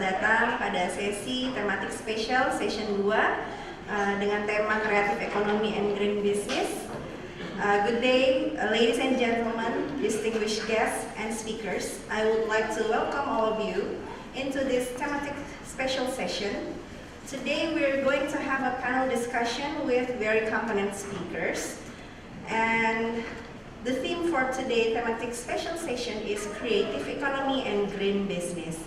datang pada sesi Thematic Special Session 2 dengan tema Creative Economy and Green Business. Good day, ladies and gentlemen, distinguished guests and speakers. I would like to welcome all of you into this Thematic Special Session. Today we're going to have a panel discussion with very competent speakers. And the theme for today, Thematic Special Session, is Creative Economy and Green Business.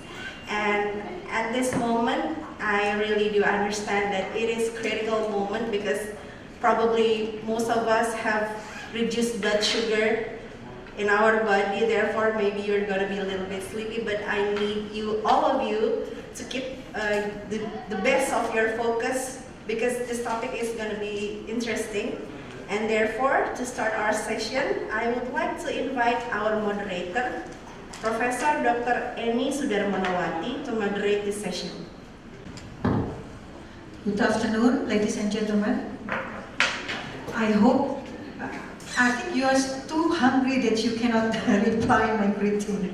And at this moment, I really do understand that it is a critical moment because probably most of us have reduced blood sugar in our body. Therefore, maybe you're going to be a little bit sleepy, but I need you, all of you, to keep the best of your focus because this topic is going to be interesting. And therefore, to start our session, I would like to invite our moderator, Professor Dr. Eni Sudarmanawati, to moderate this session. Good afternoon, ladies and gentlemen. I think you are too hungry that you cannot reply my greeting.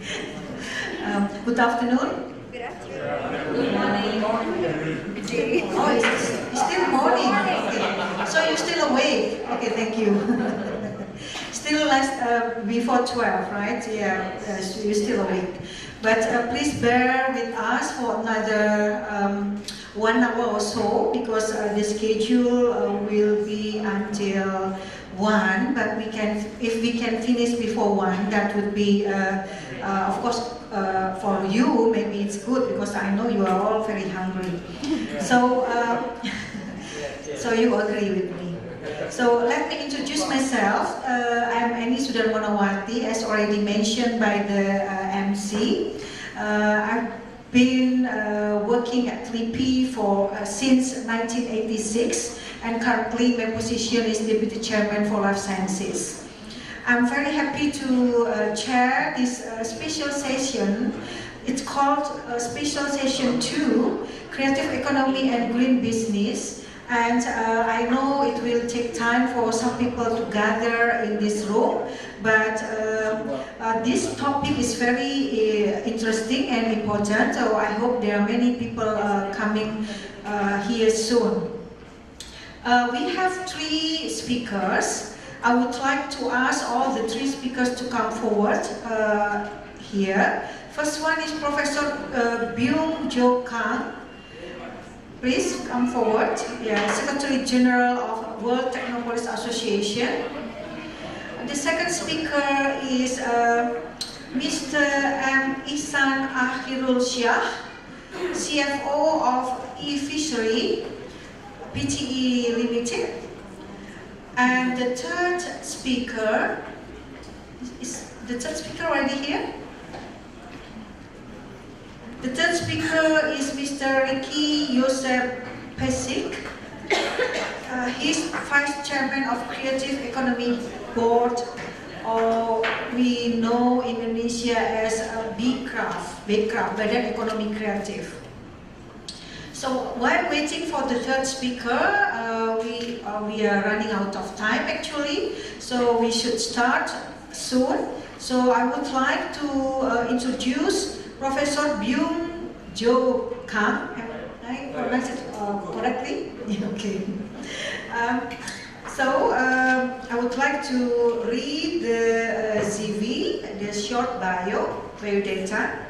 Good afternoon. Good afternoon. Good morning. Oh, it's still morning. Okay. So you're still awake. Okay, thank you. Still before 12, right? Yeah, you're still awake. But please bear with us for another 1 hour or so because the schedule will be until 1. But if we can finish before 1, that would be, of course, for you, maybe it's good because I know you are all very hungry. So, so you agree with me. So let me introduce myself. I'm Eni Sudarmanawati, as already mentioned by the MC. I've been working at TLIPI since 1986, and currently my position is Deputy Chairman for Life Sciences. I'm very happy to chair this special session. It's called Special Session 2, Creative Economy and Green Business. And I know it will take time for some people to gather in this room, but this topic is very interesting and important, so I hope there are many people coming here soon. We have 3 speakers. I would like to ask all the 3 speakers to come forward here. First one is Professor Byung-Jo Kang. Please come forward. Yeah, Secretary General of World Technopolis Association. The second speaker is Mr. M. Ihsan Akhirul Syah, CFO of E-Fishery Pte. Limited. And the third speaker, is the third speaker already here? The third speaker is Mr. Ricky Yosef Pesik. He's Vice Chairman of Creative Economy Board, or we know in Indonesia as BCRAF, Badan Ekonomi Kreatif. So while waiting for the third speaker, we are running out of time actually, so we should start soon. So I would like to introduce Professor Byung-Jo Kang. Have I pronounced it correctly? Okay. I would like to read the CV, the short biodata.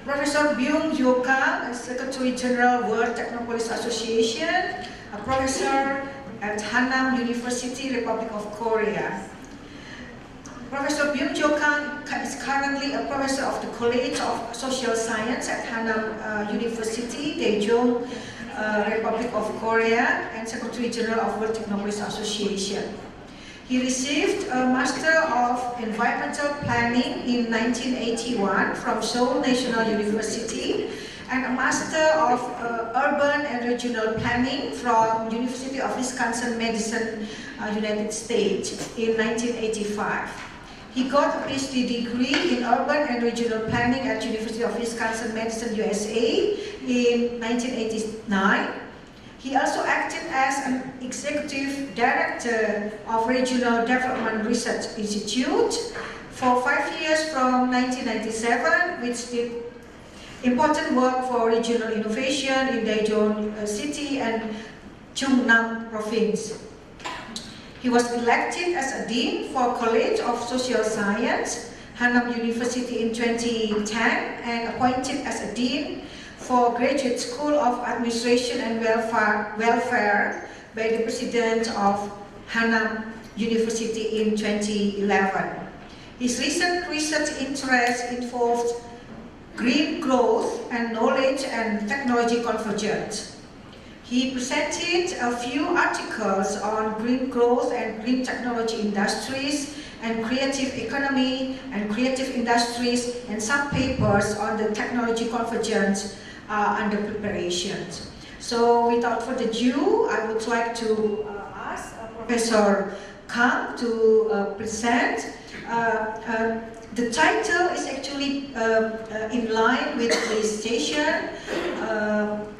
Professor Byung-Jo Kang, Secretary General World Technopolis Association, a professor at Hannam University, Republic of Korea. Professor Byung-Jo Kang is currently a professor of the College of Social Science at Hannam University, Daejeon, Republic of Korea, and Secretary General of World Technopolis Association. He received a Master of Environmental Planning in 1981 from Seoul National University and a Master of Urban and Regional Planning from University of Wisconsin-Madison, United States in 1985. He got a PhD degree in Urban and Regional Planning at University of Wisconsin-Madison, USA in 1989. He also acted as an Executive Director of Regional Development Research Institute for 5 years from 1997, which did important work for regional innovation in Daejeon City and Chungnam Province. He was elected as a Dean for College of Social Science, Hannam University in 2010, and appointed as a Dean for Graduate School of Administration and Welfare by the President of Hannam University in 2011. His recent research interests involved green growth and knowledge and technology convergence. He presented a few articles on green growth and green technology industries and creative economy and creative industries, and some papers on the technology convergence under preparation. So without further ado, I would like to ask Professor Kang to present. The title is actually in line with this session,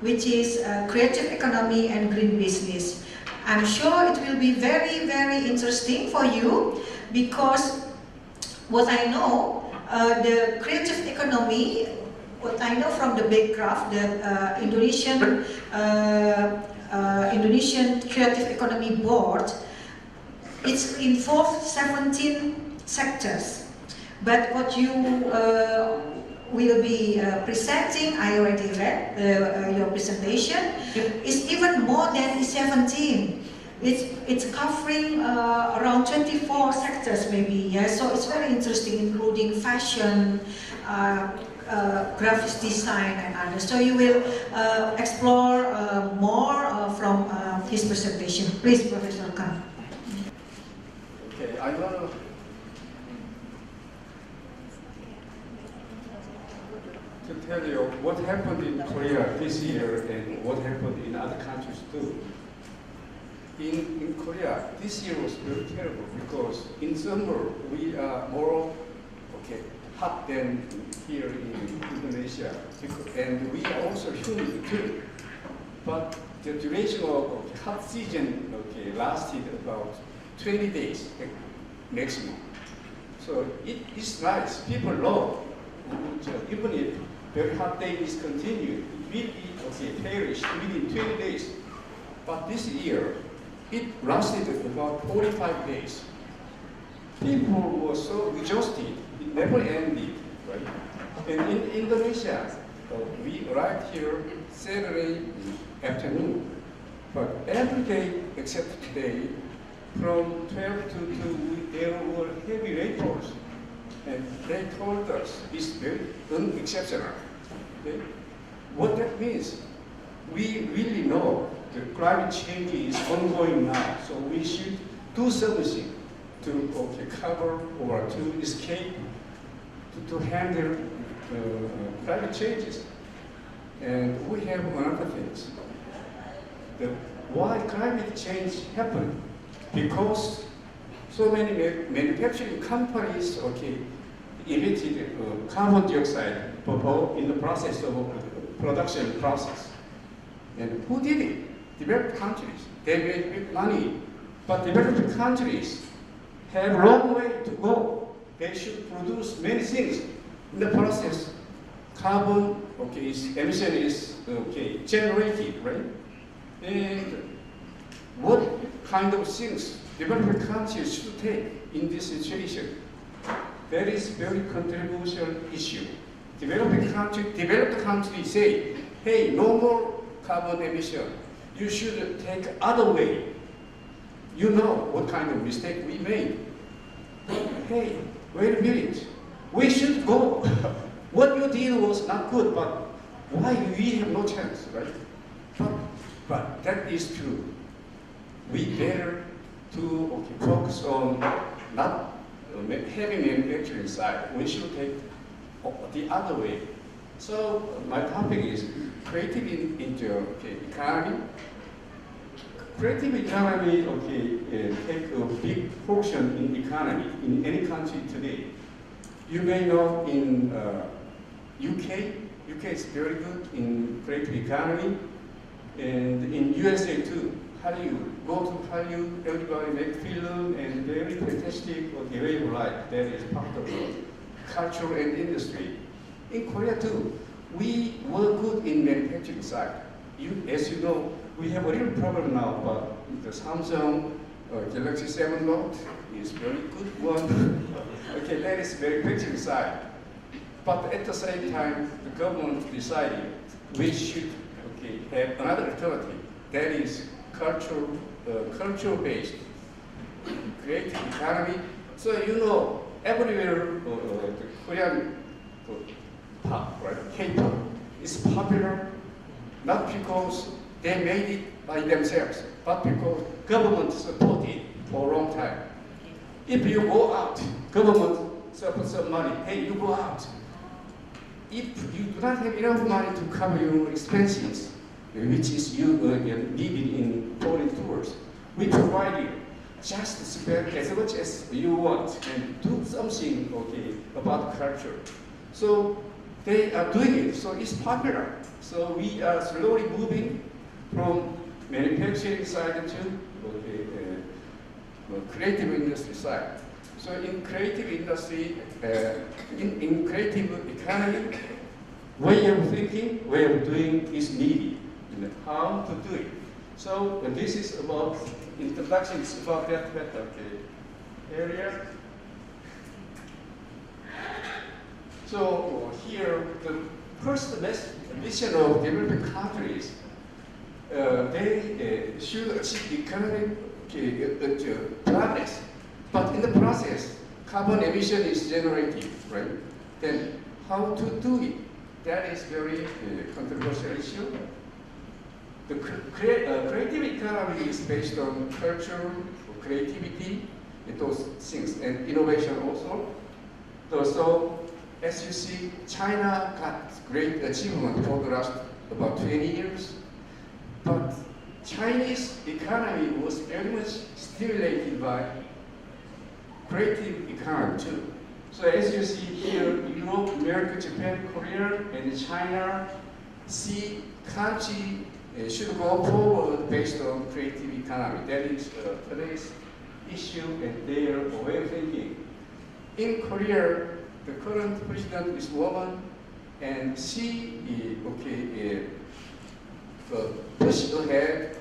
which is Creative Economy and Green Business. I'm sure it will be very, very interesting for you, because what I know, the creative economy, what I know from the background, the Indonesian Creative Economy Board, it's involved 17 sectors. But what you will be presenting, I already read your presentation, is even more than 17. It's covering around 24 sectors maybe, yeah? So it's very interesting, including fashion, graphics design and others. So you will explore more from his presentation. Please, Professor Kang. Okay, I want to tell you what happened in Korea this year and what happened in other countries too. In Korea, this year was very terrible because in summer we are more hot than here in Indonesia, and we are also humid too. But the duration of the hot season lasted about 20 days maximum. So it is nice. People love. Even if very hot day is continued, it will be perished within 20 days. But this year, it lasted about 45 days. People were so exhausted, it never ended, right? And in Indonesia, we arrived here Saturday afternoon, but every day except today, from 12 to 2, there were heavy rainfalls. And they told us it's very unexceptional. Okay? What that means, we really know the climate change is ongoing now, so we should do something to cover or to escape, to handle climate changes. And we have another thing. Why climate change happened? Because so many manufacturing companies emitted carbon dioxide in the process of production process. And who did it? Developed countries. They made big money. But developed countries have a long way to go. They should produce many things. In the process, carbon emission is generated, right? And what kind of things developed countries should take in this situation? That is very controversial issue. Developed countries say, hey, no more carbon emission. You should take other way. You know what kind of mistake we made. Hey, wait a minute. We should go. What you did was not good, but why we have no chance, right? But that is true. We better to focus on not heavy manufacturing side. We should take the other way. So my topic is creative economy. Creative economy take a big portion in economy in any country today. You may know in UK is very good in creative economy, and in USA too. Hollywood, go to Hollywood, everybody make film and very fantastic way of life. That is part of the culture and industry. In Korea too, we were good in manufacturing side. As you know, we have a real problem now, but the Samsung Galaxy 7 Note is very good one. Okay, that is manufacturing side. But at the same time, the government decided we should have another alternative, that is cultural-based, creative economy. So you know, everywhere the Korean pop, right, K-pop, is popular, not because they made it by themselves, but because government supported it for a long time. If you go out, government supports some money, hey, you go out. If you do not have enough money to cover your expenses, which is you needed in foreign tours, we provide you. Just spend as much as you want and do something about culture. So they are doing it, so it's popular. So we are slowly moving from manufacturing side to creative industry side. So in creative industry, in creative economy, way of thinking, way of doing is needed. How to do it. So this is about introductions about that area. So here, the first mission of developing countries, they should achieve economic progress. But in the process, carbon emission is generated, right? Then how to do it? That is very controversial issue. The creative economy is based on culture, creativity, and those things, and innovation also. So, as you see, China got great achievement for the last about 20 years, but Chinese economy was very much stimulated by creative economy too. So as you see here, Europe, America, Japan, Korea, and China see country should go forward based on creative economy. That is today's issue and their way of thinking. In Korea, the current president is woman, and she push ahead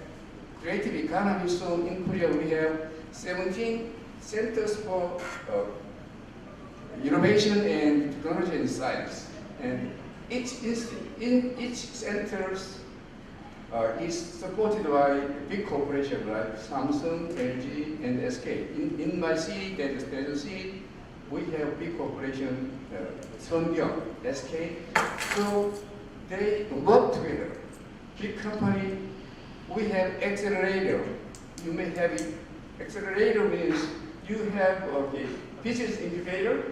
creative economy. So in Korea, we have 17 centers for innovation and technology and science, and each centers is supported by big corporations like Samsung, LG, and SK. In my city, that is Daejeon City, we have big corporation, Sungyung, SK. So they work together. Big company, we have accelerator. You may have it. Accelerator means you have business incubator,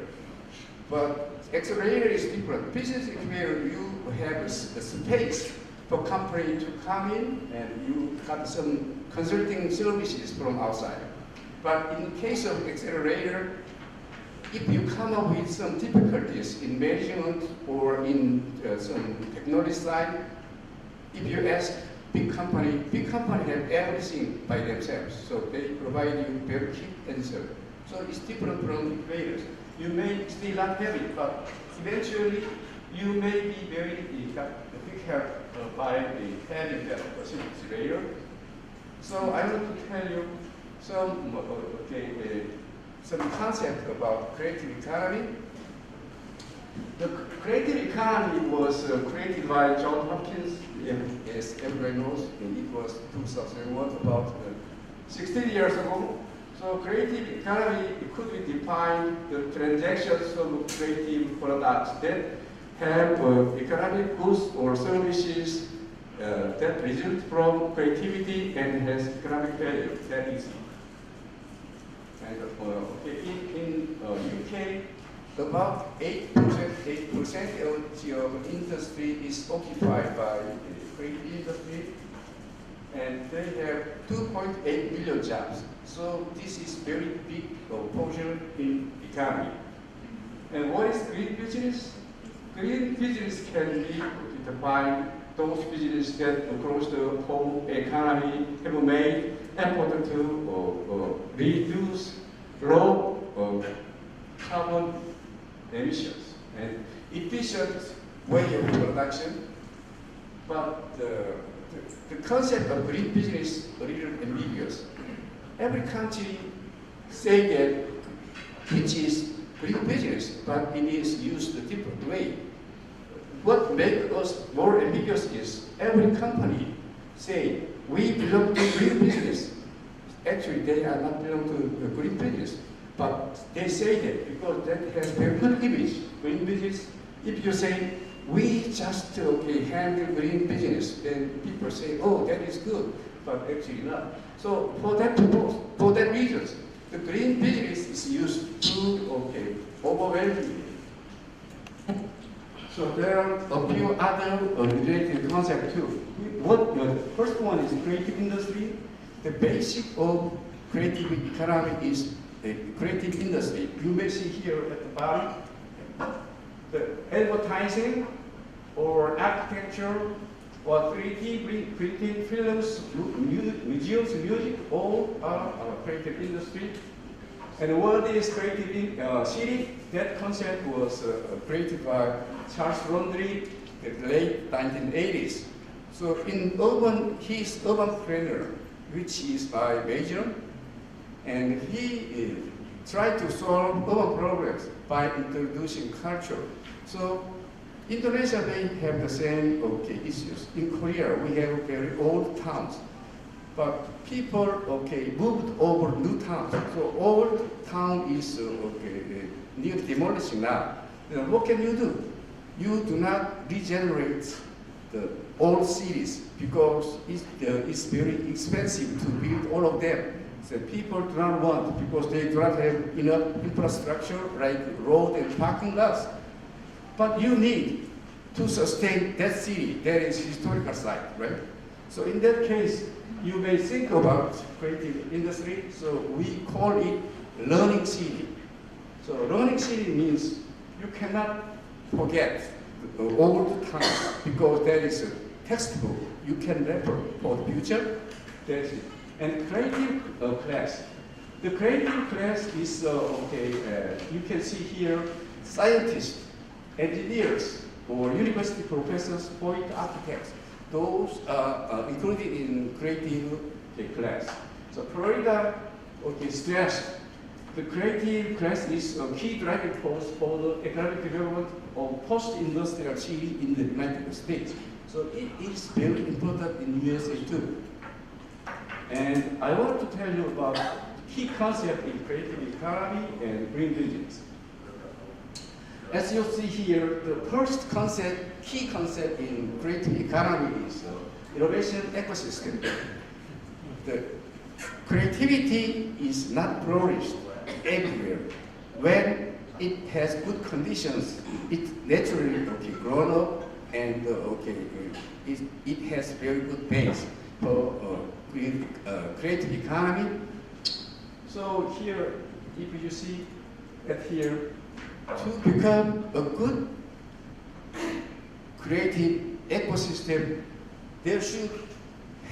but accelerator is different. Business incubator, you have a space for company to come in and you got some consulting services from outside. But in the case of accelerator, if you come up with some difficulties in management or in some technology side, if you ask big company have everything by themselves. So they provide you very cheap answer. So it's different from incubators. You may still not have it, but eventually you may be very big help by having that facilities later. So I want to tell you some concept about creative economy. The creative economy was created by John Hopkins, as everybody knows, and it was 2001, about 16 years ago. So creative economy could be defined the transactions of creative products that have economic goods or services that result from creativity and has economic value. That is kind of in UK, about 8% of the industry is occupied by the creative industry, and they have 2.8 million jobs. So this is very big portion in economy. And what is green business? Green business can be defined those businesses that across the whole economy have made effort to reduce low carbon emissions and efficient way of production. But the concept of green business is a little ambiguous. Every country say that which is green business, but it is used a different way. What makes us more ambiguous is every company say we belong to green business. Actually, they are not belong to green business, but they say that because that has very good image. Green business. If you say we just handle green business, then people say, oh, that is good, but actually not. So for that purpose, for that reason, the green business is used to overwhelming. So there are a few other related concepts too. The first one is creative industry. The basic of creative economy is the creative industry. You may see here at the bottom, the advertising or architecture or creative films, museums, music, all are creative industry. And the word is creative city. That concept was created by Charles Rondry in the late 1980s. So he's urban planner, which is by major, and he tried to solve urban problems by introducing culture. So Indonesia may have the same issues. In Korea, we have very old towns, but people moved over new towns. So old town is near demolishing now. What can you do? You do not regenerate the old cities because it's very expensive to build all of them. So people do not want because they do not have enough infrastructure like road and parking lots. But you need to sustain that city, that is historical site, right? So in that case, you may think about creative industry. So we call it learning city. So learning city means you cannot forget the old time because there is a textbook you can refer for the future. That's it. And creative class. The creative class is you can see here scientists, engineers, or university professors, poet architects. Those are included in creative class. So Florida stressed the creative class is a key driving force for the economic development of post-industrial city in the United States. So it is very important in USA too. And I want to tell you about key concept in creative economy and green business. As you see here, the first concept, key concept in creative economy is innovation ecosystem. The creativity is not flourished everywhere. When it has good conditions, it naturally grown up and it has very good base for creative economy. So here, if you see that here, to become a good creative ecosystem, there should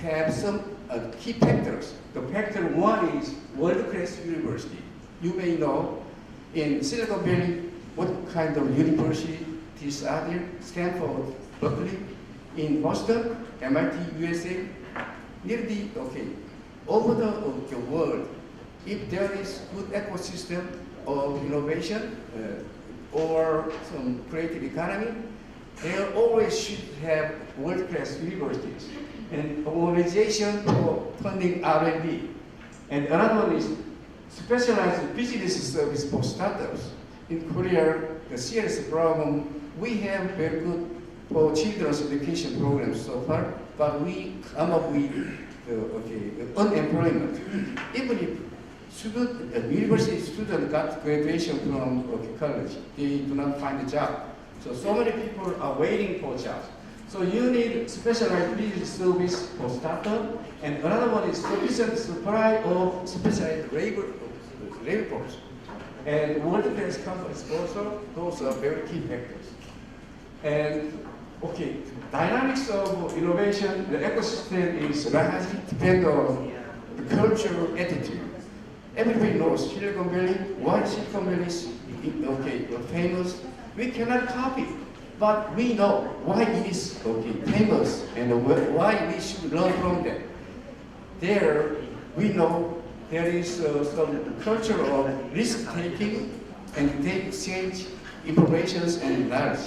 have some key factors. The factor one is world-class university. You may know in Silicon Valley what kind of universities are there. Stanford, Berkeley, in Boston, MIT, USA. Nearly over the world, if there is good ecosystem of innovation or some creative economy, they always should have world-class universities and organization for funding R&D. And another one is specialized business service for startups. In Korea, the serious problem, we have very good for children's education programs so far, but we come up with unemployment. Even if university student got graduation from college, they do not find a job. So many people are waiting for jobs. So you need specialized business service for startup, and another one is sufficient supply of specialized labor force. And world-class companies also, those are very key factors. And dynamics of innovation, the ecosystem is largely depend on the cultural attitude. Everybody knows Silicon Valley. Why Silicon Valley is famous? We cannot copy, But we know why it is famous and why we should learn from them. There, we know there is some culture of risk-taking and they exchange information and knowledge.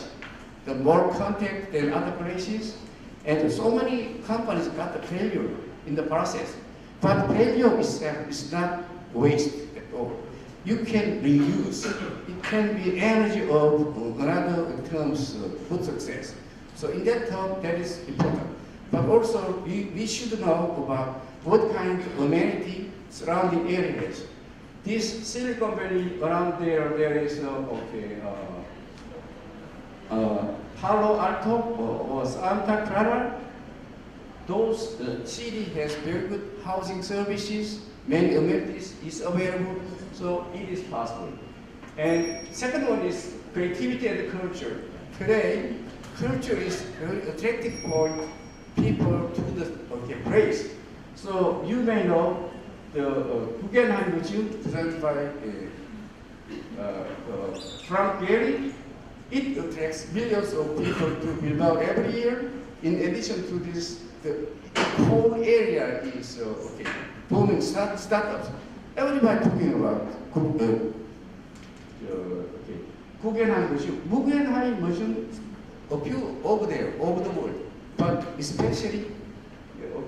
The more contact than other places, and so many companies got the failure in the process. But failure itself is not waste at all. You can reuse. It can be energy of another terms of good success. So in that term, that is important. But also, we should know about what kind of amenity surrounding areas. This Silicon Valley around there is Palo Alto or Santa Clara. Those city has very good housing services, many amenities is available, so it is possible. And second one is creativity and culture. Today, culture is very attractive for people to the place. So you may know the Guggenheim Museum designed by Frank Gehry. It attracts millions of people to Bilbao every year. In addition to this, the whole area is booming startups. Everybody talking about Guggenheim Museum. Guggenheim Museum appear over there, over the world, but especially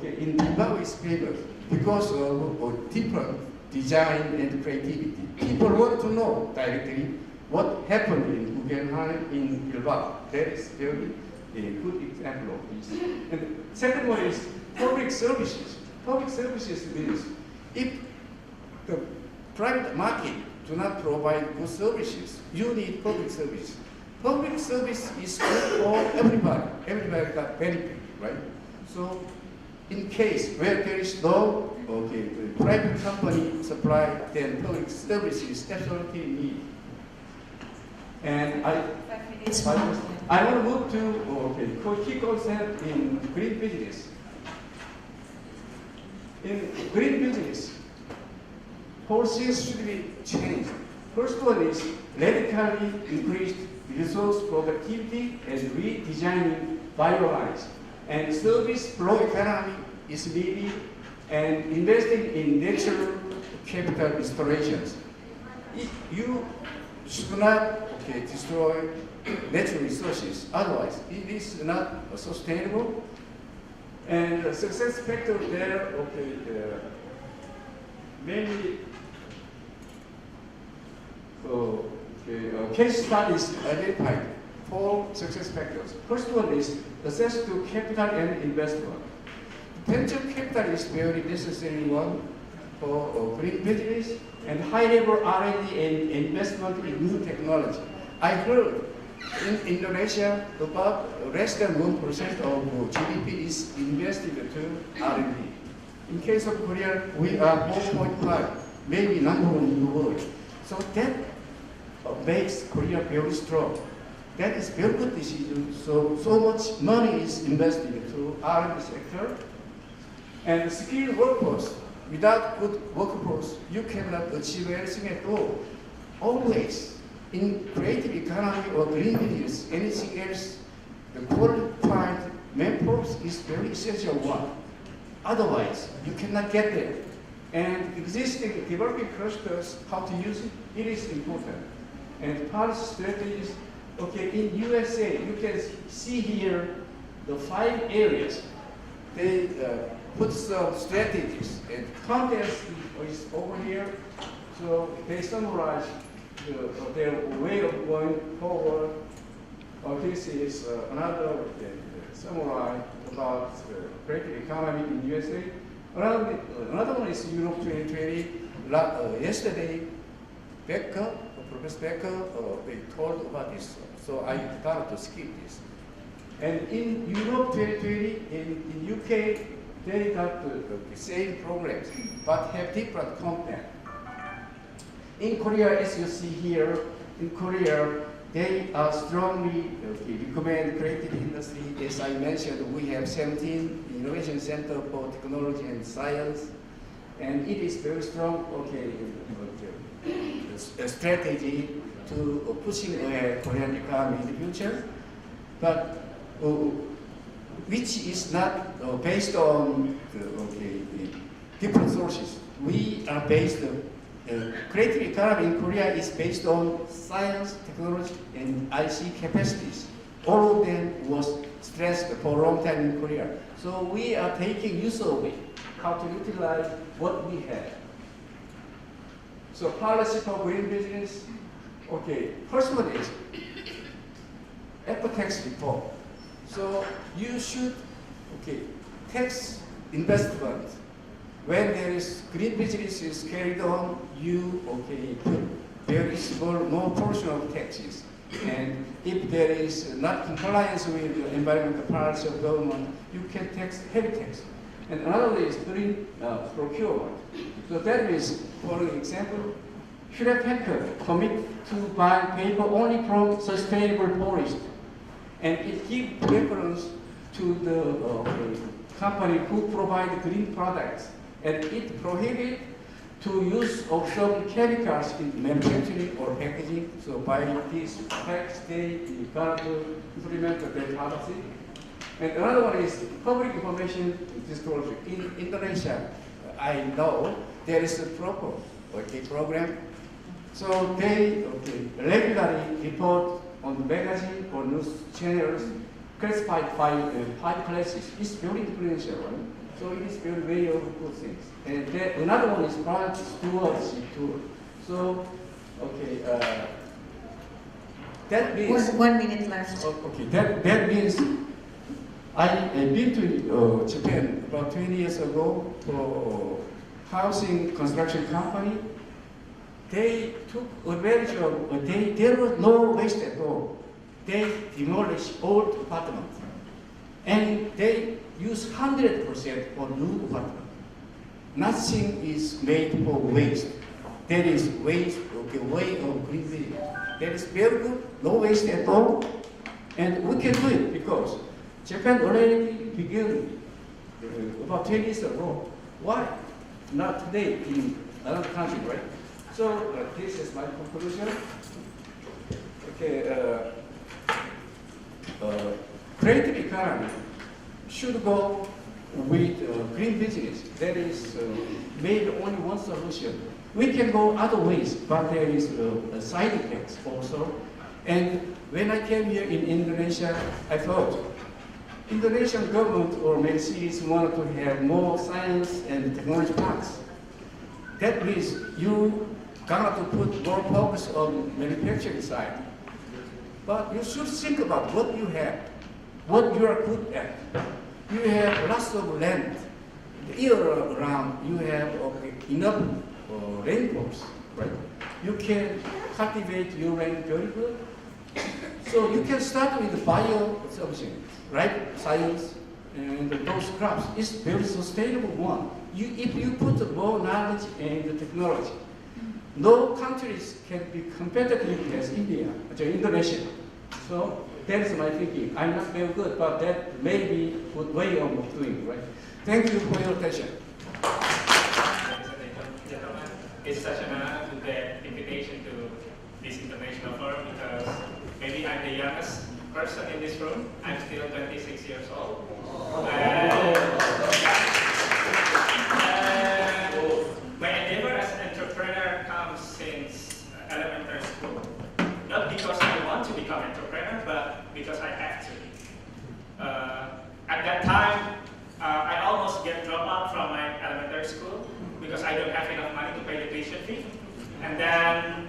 in Bilbao is famous because of different design and creativity. People want to know directly what happened in Guggenheim in Bilbao. That is very a good example of this. And the second one is public services. Public services means if the private market do not provide good services, you need public service. Public service is good for everybody. Everybody got benefit, right? So in case where there is no private company supply, then public services absolutely need. And I want to move to key concept in green business. In green business, policies should be changed. First one is radically increased resource productivity and redesigning biolines. And service flow economy is needed, and investing in natural capital restorations. You should not destroy natural resources, otherwise it is not sustainable. And the success factor there, mainly case studies identified 4 success factors. First one is access to capital and investment. Venture capital is very necessary one for green business and high-level R&D and investment in new technology. I heard in Indonesia about less than 1% of GDP is invested to R&D. In case of Korea, we are 4.5, maybe number 1 in the world. So that makes Korea very strong. That is very good decision. So much money is invested into R&D sector. And skilled workforce, without good workforce, you cannot achieve anything at all. Always, in creative economy or green business, anything else, the qualified manforce is very essential one. Otherwise, you cannot get there. And existing developing clusters, how to use it, it is important. And policy strategies, in USA, you can see here the 5 areas. They put some strategies, and content is over here. So they summarize their way of going forward. This is another summary about creative economy in USA. Another one is Europe 2020. Yesterday, Professor Becker, they told about this, so I started to skip this. And in Europe 2020, in UK, they got the same programs, but have different content. In Korea, as you see here, in Korea, they are strongly recommend creative industry. As I mentioned, we have 17 innovation center for technology and science, and it is very strong. A strategy to pushing ahead Korean economy in the future. but which is not based on different sources. We are based, creative economy in Korea is based on science, technology, and IC capacities. All of them was stressed for a long time in Korea. So we are taking use of it, how to utilize what we have. So policy for green business, first one is after tax reform. So you should, tax investment. When there is green business is carried on, you, put very small, more portion of taxes. And if there is not compliance with the environmental policy of government, you can tax heavy tax. And another is green procurement. So that means, for example, Hewlett Packard commit to buy paper only from sustainable forest. And it gives preference to the company who provide green products. And it prohibits to use of some chemicals in manufacturing or packaging. So by this fact, they got to implement the policy. And another one is public information disclosure. In Indonesia, I know there is a proper program. So they regularly report on the magazine or news channels classified by 5 classes. It's very influential, right? So it is very, very good things. And then another one is brand stewardship tool. So, that means 1 minute left. That means I've been to Japan about 20 years ago for housing construction company. They took advantage of, there was no waste at all. They demolished old apartments. And they use 100% for new apartment. Nothing is made for waste. That is waste, way of green building. That is very good, no waste at all. And we can do it because Japan already began about 10 years ago. Why? Not today in another country, right? So this is my conclusion. Creative economy should go with green business. That is maybe only one solution. We can go other ways, but there is a side effects also. And when I came here in Indonesia, I thought Indonesian government or many cities wanted to have more science and technology parks. That means you got to put more focus on manufacturing side. But you should think about what you have, what you are good at. You have lots of land. The year around, you have enough rainforest, right? You can cultivate your land very good. So you can start with bio-solution, right? Science and those crops. It's very sustainable one. If you put more knowledge and technology, no countries can be competitive as India, Indonesia. So that's my thinking. I'm not very good, but that may be a good way of doing it, right? Thank you for your attention. Gentlemen, it's such an honor to get invitation to this international forum because maybe I'm the youngest person in this room. I'm still 26 years old. My endeavor as an entrepreneur comes since elementary school. Not because I want to become an entrepreneur, but because I have to. At that time, I almost get dropped out from my elementary school because I don't have enough money to pay the tuition fee. And then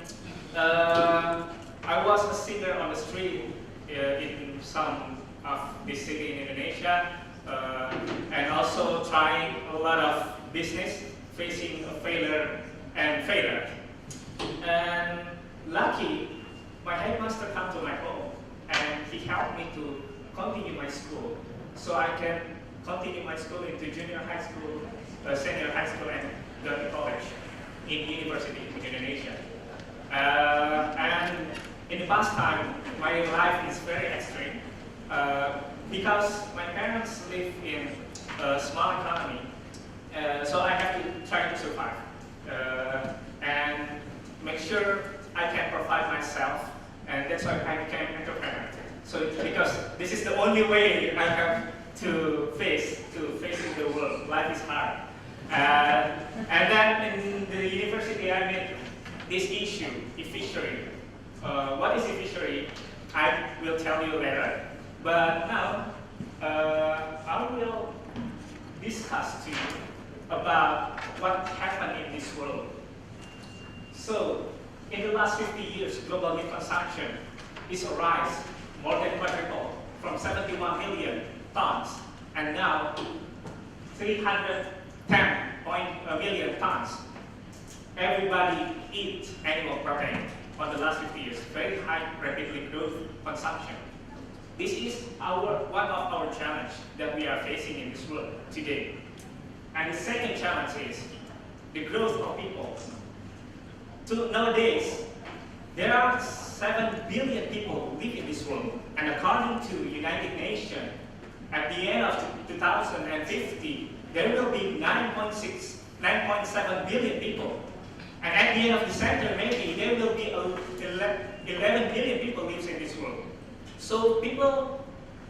I was a singer on the street in some of this city in Indonesia, and also trying a lot of business, facing a failure and failure. And lucky, my headmaster came to my home and he helped me to continue my school. So I can continue my school into junior high school, senior high school, and go to college in university in Indonesia. And in the past time, my life is very extreme because my parents live in a small economy. So I have to try to survive and make sure I can provide myself, and that's why I became an entrepreneur. So because this is the only way I have to facing the world. Life is hard. And then in the university I met this issue, fishery. What is fishery? I will tell you later. But now I will discuss to you about what happened in this world. So in the last 50 years, global meat consumption is a rise more than quadruple from 71 million tons and now 310 million tons. Everybody eats animal protein for the last 50 years. Very high, rapidly growing consumption. This is one of our challenges that we are facing in this world today. And the second challenge is the growth of people. Nowadays, there are 7 billion people who live in this world. And according to United Nations, at the end of 2050, there will be 9.7 billion people. And at the end of the century, maybe there will be 11 billion people live in this world. So people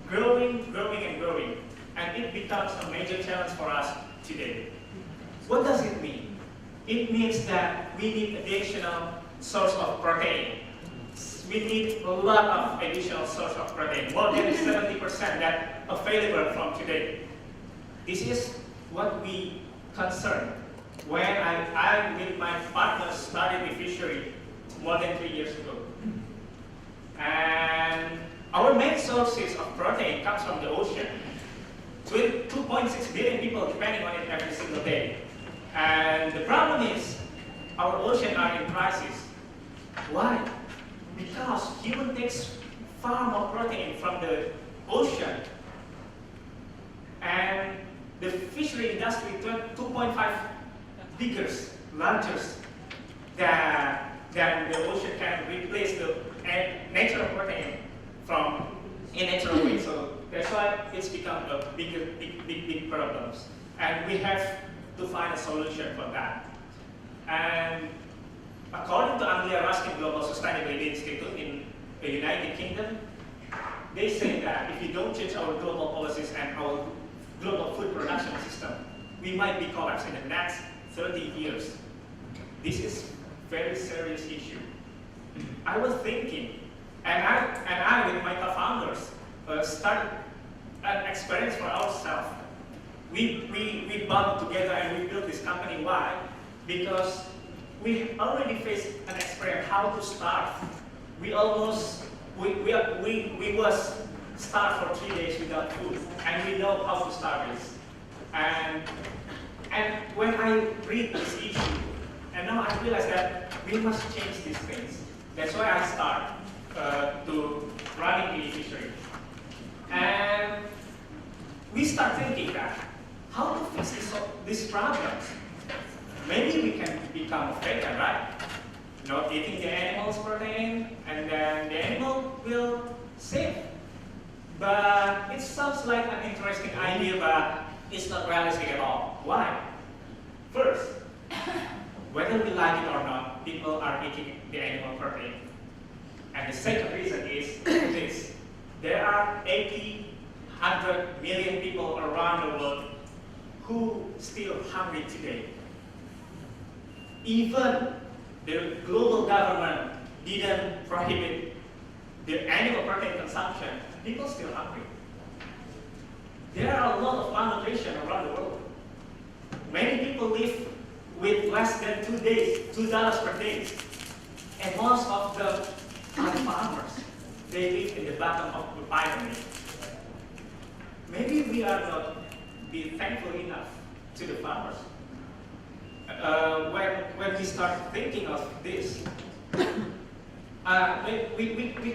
growing and growing. And it becomes a major challenge for us today. What does it mean? It means that we need additional source of protein. We need a lot of additional source of protein, more than 70% that available from today. This is what we concern when I with my partner started the fishery more than 3 years ago. And our main sources of protein comes from the ocean. 2.6 billion people depending on it every single day. And the problem is, our oceans are in crisis. Why? Because human takes far more protein from the ocean. And the fishery industry 2.5 biggest, largest than the ocean can replace the natural protein from in natural way. So that's why it's become a big problems. And we have to find a solution for that. And according to Anglia Ruskin Global Sustainability Institute in the United Kingdom, they say that if we don't change our global policies and our global food production system, we might be collapsed in the next 30 years. This is a very serious issue. I was thinking, and I with my co-founders, started an experience for ourselves. We bond together and we built this company. Why? Because we already faced an experience how to starve. We was starved for 3 days without food, and we know how to starve this. And when I read this issue, and now I realize that we must change these things. That's why I start to running the fishery. And we start thinking that how to fix these problems. Maybe we can become vegan, right? Not eating the animal's protein, and then the animal will save. But it sounds like an interesting idea, but it's not realistic at all. Why? First, whether we like it or not, people are eating the animal protein. And the second reason is this. There are 100 million people around the world who still hungry today. Even the global government didn't prohibit the animal protein consumption, people still hungry. There are a lot of malnutrition around the world. Many people live with less than $2 per day. And most of them are farmers. They live in the bottom of the pyramid. Maybe we are not be thankful enough to the farmers. When we start thinking of this, we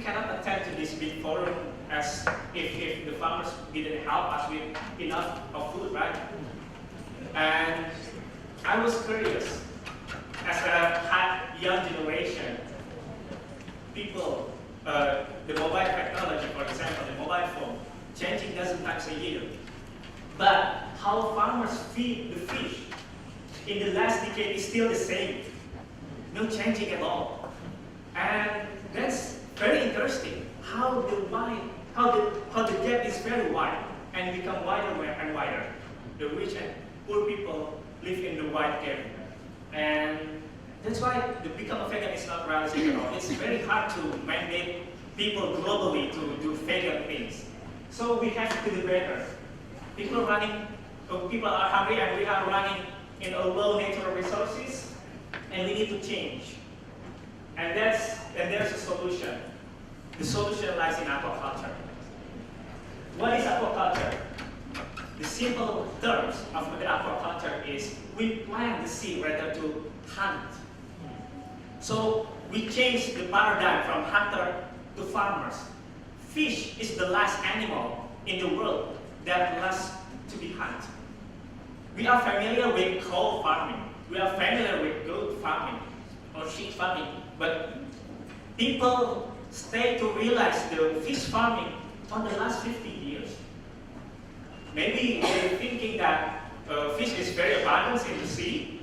cannot attend to this big forum as if the farmers didn't help us with enough of food, right? And I was curious, as a young generation, people, the mobile technology, for example, the mobile phone, changing dozen times a year. But how farmers feed the fish in the last decade is still the same. No changing at all. And that's very interesting, how the mind how the gap is very wide and become wider and wider. The rich and poor people live in the wide gap. And that's why the become a vegan is not realistic at all. It's very hard to mandate people globally to do vegan things. So we have to do better. People are hungry and we are running in a low natural resources, and we need to change. And there's a solution. The solution lies in aquaculture. What is aquaculture? The simple terms of the aquaculture is we plant the sea rather to hunt. So we change the paradigm from hunter to farmers. Fish is the last animal in the world that loves to be hunted. We are familiar with cow farming. We are familiar with goat farming or sheep farming. But people stay to realize the fish farming on the last 50 years. Maybe they're thinking that fish is very abundant in the sea,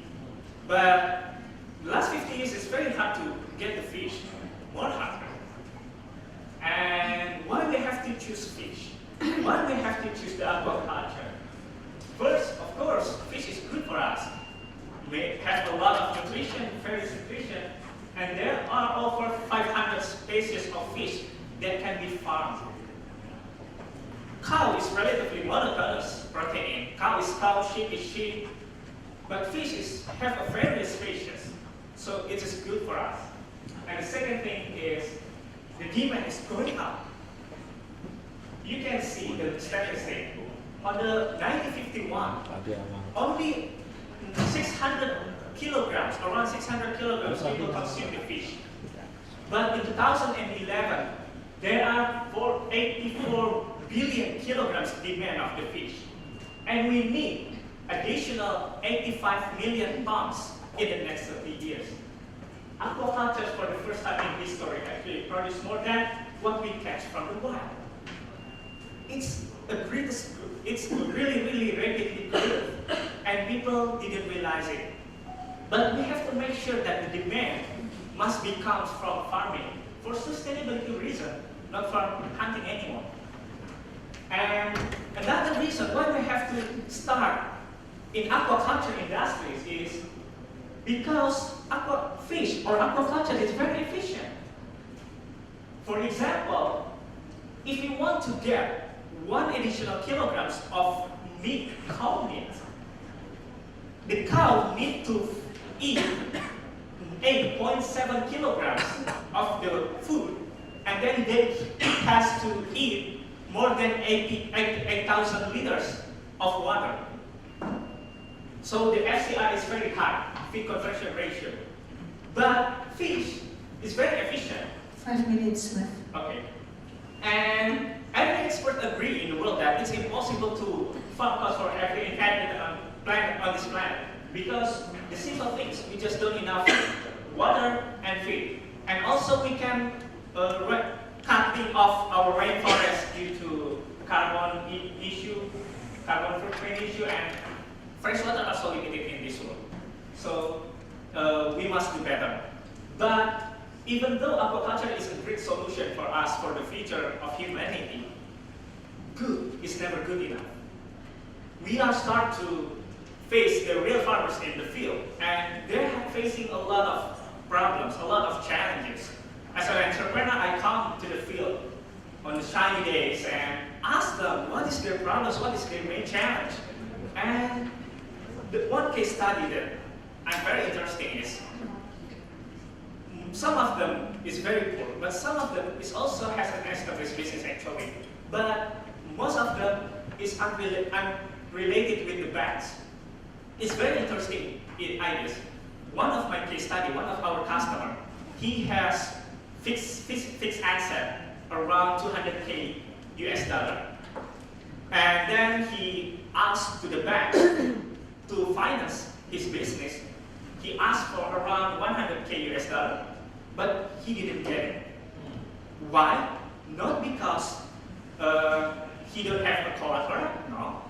but the last 50 years it's very hard to get the fish, more harder. And why we have to choose fish? Why we have to choose the aquaculture? First, of course, fish is good for us. We have a lot of nutrition, various nutrition, and there are over 500 species of fish that can be farmed. Cow is relatively monotonous protein. Cow is cow, sheep is sheep, but fish have a various species, so it is good for us. And the second thing is the demand is going up. You can see the statistic. On the 1951, only 600 kilograms, around 600 kilograms, people consume the fish. But in 2011, there are 84 billion kilograms demand of the fish. And we need additional 85 million tons in the next 30 years. Aquaculture for the first time in history actually produce more than what we catch from the wild. It's really, really rapidly growing, and people didn't realize it. But we have to make sure that the demand must be comes from farming for sustainability reason, not from hunting anymore. And another reason why we have to start in aquaculture industries is because fish or aquaculture is very efficient. For example, if you want to get 1 additional kilograms of meat, cow meat, the cow needs to eat 8.7 kilograms of the food, and then it has to eat more than 8,000 liters of water. So the FCI is very high, feed conversion ratio. But fish is very efficient. 5 minutes left. Okay. And every expert agree in the world that it's impossible to farm cost for every inhabited planet on this planet, because the simple things, we just don't enough water and feed. And also we can cutting off our rainforest due to carbon issue, carbon footprint issue, and freshwater are so limited in this world. So we must do better. But even though aquaculture is a great solution for us for the future of humanity, good is never good enough. We are start to face the real farmers in the field, and they're facing a lot of problems, a lot of challenges. As an entrepreneur, I come to the field on the shiny days and ask them what is their problems, what is their main challenge. And the one case study that I'm very interested in is some of them is very poor, but some of them is also has an established business actually. But most of them is unrelated with the banks. It's very interesting ideas. One of my case study, one of our customer, he has fixed asset around 200K US dollar. And then he asked to the bank to finance his business. He asked for around 100K US dollar, but he didn't get it. Why? Not because he don't have a collateral, no,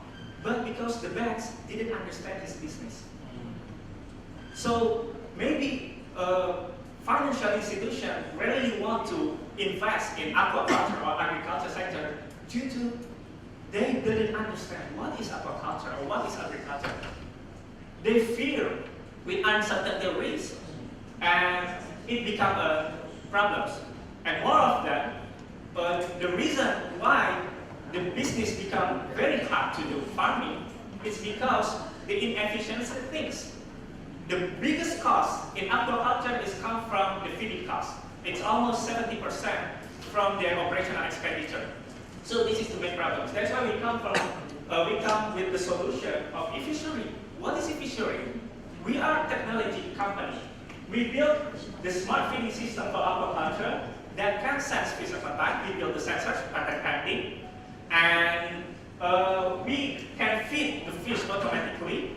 but because the banks didn't understand his business. So maybe financial institutions rarely want to invest in aquaculture or agriculture sector due to they didn't understand what is aquaculture or what is agriculture. They fear with uncertainty risk, and it becomes a problem. And more of that, the reason why the business become very hard to do farming is because the inefficiency things. The biggest cost in aquaculture is come from the feeding cost. It's almost 70% from their operational expenditure. So this is the main problem. That's why we come with the solution of e-fishery. What is e-fishery? We are a technology company. We built the smart feeding system for aquaculture that can sense fish appetite. We build the sensors, pattern pending, and we can feed the fish automatically.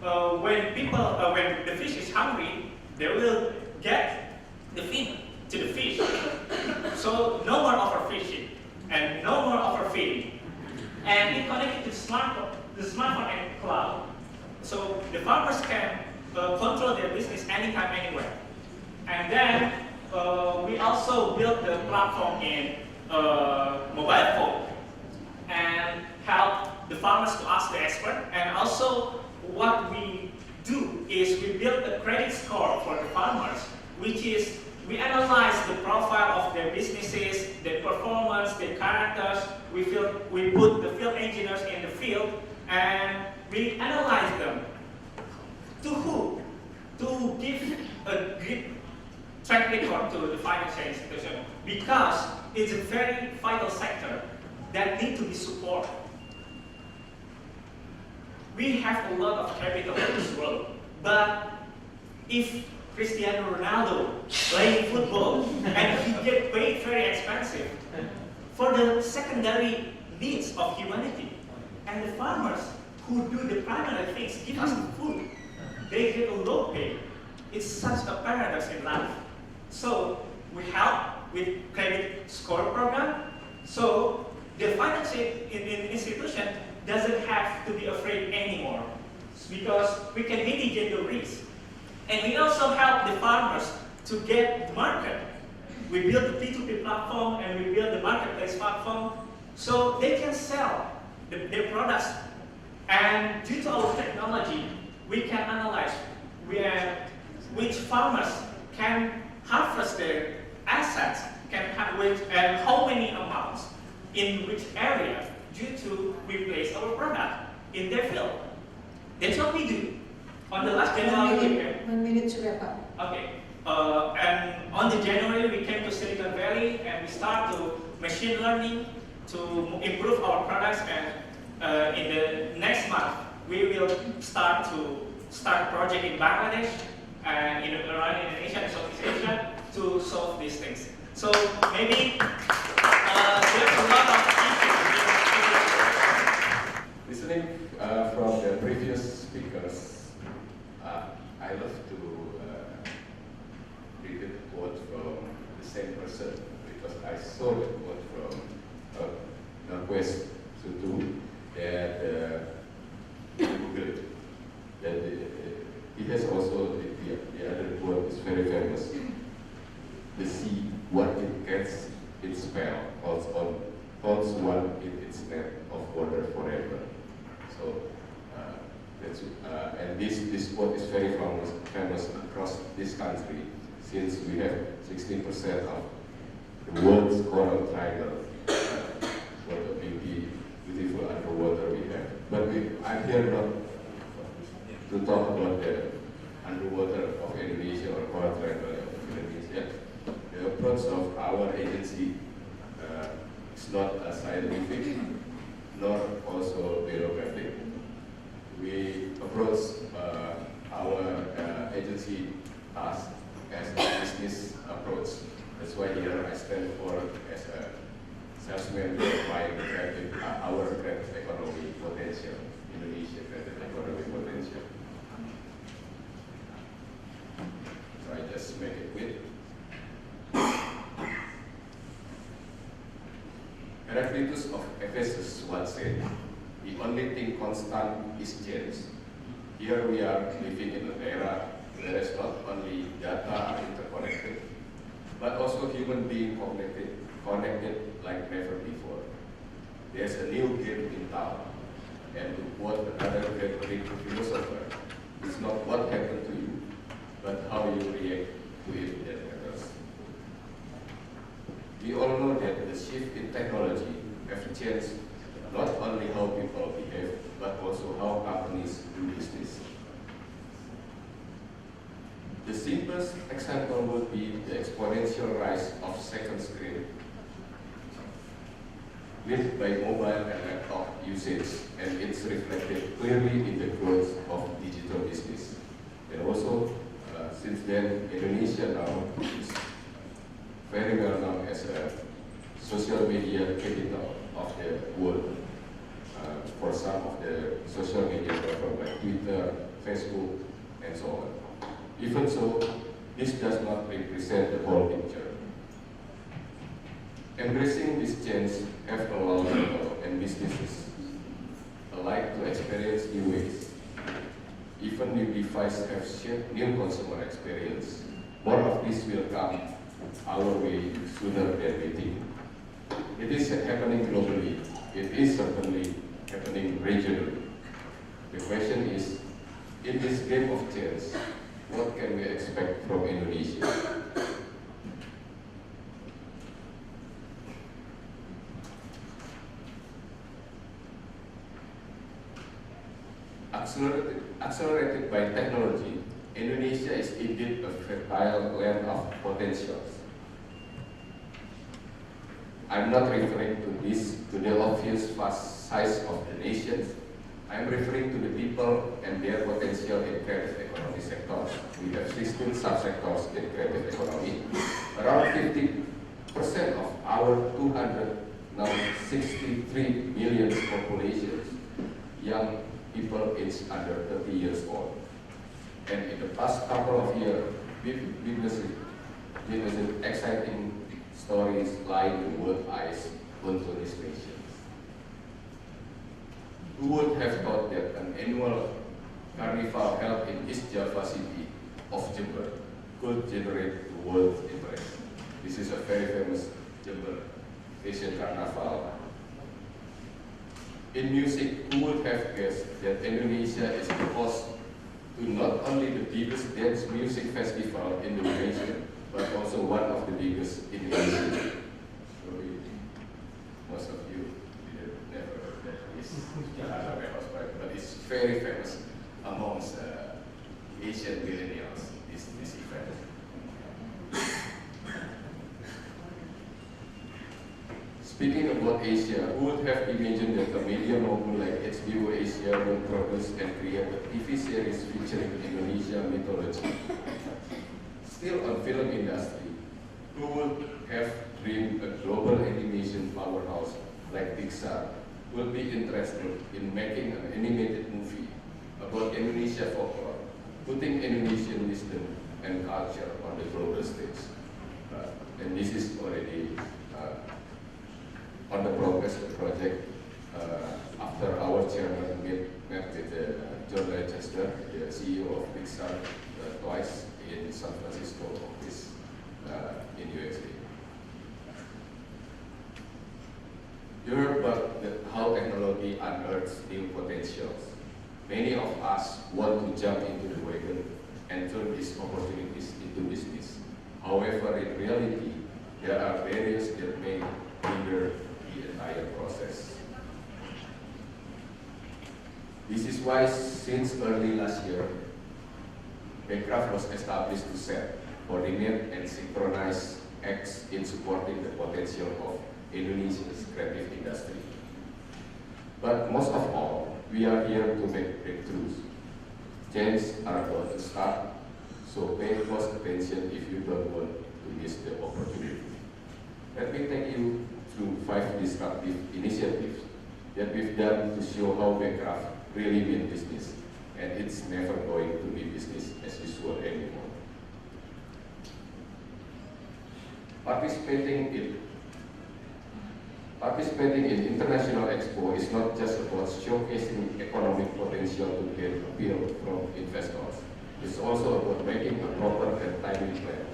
When the fish is hungry, they will get the feed to the fish. So no more overfishing and no more overfeeding. And it connected to the smartphone and cloud. So the farmers can control their business anytime, anywhere. And then we also built the platform in mobile phone and help the farmers to ask the expert. And also what we do is we build a credit score for the farmers, which is we analyze the profile of their businesses, their performance, their characters. We put the field engineers in the field and we analyze them. To who? To give a good track record to the financial institution, because it's a very vital sector that needs to be supported. We have a lot of capital in this world, but if Cristiano Ronaldo playing football and he get paid very expensive for the secondary needs of humanity, and the farmers who do the primary things, give us the food, they get a low pay. It's such a paradox in life. So we help with credit score program. So the financial institution doesn't have to be afraid anymore, because we can mitigate the risk. And we also help the farmers to get market. We build the P2P platform and we build the marketplace platform so they can sell their products. And due to our technology, we can analyze which farmers can harvest their assets, and how many amounts in which area due to replace our product in their field. That's what we do. On the last January, 1 minute to wrap up. Okay. And on the January, we came to Silicon Valley and we start to machine learning to improve our products. And in the next month, we will start a project in Bangladesh and around Indonesia and Southeast Asia to solve these things. So maybe there's a lot of issues. Listening from the previous speakers, I love to read a quote from the same person, because I saw the quote from Northwest Sutu that Google, that he has also the other quote is very famous. The sea, what it gets, it spell, holds one in its net of water forever. So and this quote is very famous across this country, since we have 16% of the world's coral triangle. What a beautiful underwater we have. But I'm here not to talk about the underwater of Indonesia or coral triangle of Indonesia. The approach of our agency is not scientific, nor also bureaucratic. We approach our agency task as a business approach. That's why here I stand for as a salesman by our creative economy potential, Indonesia creative economy potential. So I just make it quick. Heraclitus of Ephesus once said, "The only thing constant is change." Here we are living in an era whereas not only data are interconnected, but also human beings connected like never before. There's a new game in town, and to quote another great Greek philosopher, it's not what happened to you, but how you react to it that matters. We all know that the shift in technology have changed not only how people behave, but also how companies do business. The simplest example would be the exponential rise of second screen led by mobile and laptop usage, and it's reflected clearly in the growth of digital business. And also, since then, Indonesia now is very well known as a social media capital of the world. For some of the social media platforms like Twitter, Facebook, and so on. Even so, this does not represent the whole picture. Embracing this change have allowed people and businesses alike to experience new ways. Even new devices have shaped new consumer experience. More of this will come our way sooner than we think. It is happening globally. It is certainly happening regionally. The question is, in this game of change, what can we expect from Indonesia? Accelerated by technology, Indonesia is indeed a fertile land of potentials. I'm not referring to the obvious vast size of the nation. I'm referring to the people and their potential in creative economy sectors. We have 16 subsectors in creative economy. Around 50% of our 263 million population, young people aged under 30 years old. And in the past couple of years, we've witnessed exciting stories lying the world eyes onto these nations. Who would have thought that an annual carnival held in East Java city of Jember could generate the world's interest? This is a very famous Jember Asian Carnival. In music, who would have guessed that Indonesia is the host to not only the biggest dance music festival in the region, but also one of the biggest in Asia. Most of you never heard that this but it's very famous amongst Asian millennials, this event. Speaking about Asia, who would have imagined that a media mogul like HBO Asia would produce and create a TV series featuring Indonesian mythology? Still on film industry, who would have dreamed a global animation powerhouse like Pixar will be interested in making an animated movie about Indonesia folklore, putting Indonesian wisdom and culture on the global stage. And this is already on the progress of the project after our chairman met with John Leicester, the CEO of Pixar, twice in San Francisco office in USA. You heard about how technology unearths new potentials. Many of us want to jump into the wagon and turn these opportunities into business. However, in reality, there are barriers that may hinder the entire process. This is why, since early last year, Backcraft was established to set, coordinate, and synchronize acts in supporting the potential of Indonesia's creative industry. But most of all, we are here to make breakthroughs. Changes are about to start, so pay close attention if you don't want to miss the opportunity. Let me take you through 5 disruptive initiatives that we've done to show how Backcraft really means business, and it's never going to be business as usual anymore. Participating in International Expo is not just about showcasing economic potential to gain appeal from investors. It's also about making a proper and timely plan.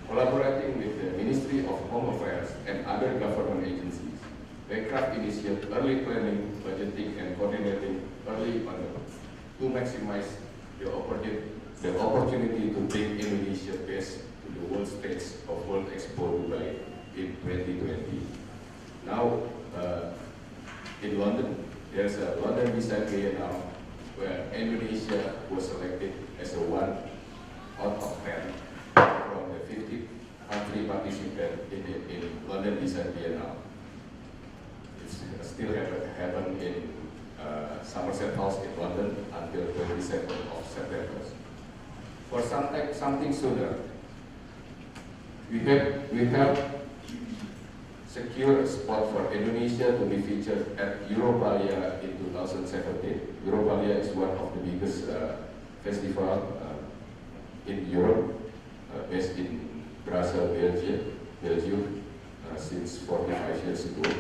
Collaborating with the Ministry of Home Affairs and other government agencies, Bekraf initiated early planning, budgeting, and coordinating early on to maximize the opportunity to bring Indonesia best to the world stage of World Expo Dubai in 2020. Now, in London, there's a London Design Biennale where Indonesia was selected as a 1 out of 10 from the 50 country participants in London Design Biennale. It's still happen in Somerset House in London until 22nd of September. For something sooner, we have secured a spot for Indonesia to be featured at Eurobalia in 2017. Eurobalia is one of the biggest festival in Europe, based in Brussels, Belgium, since 45 years ago.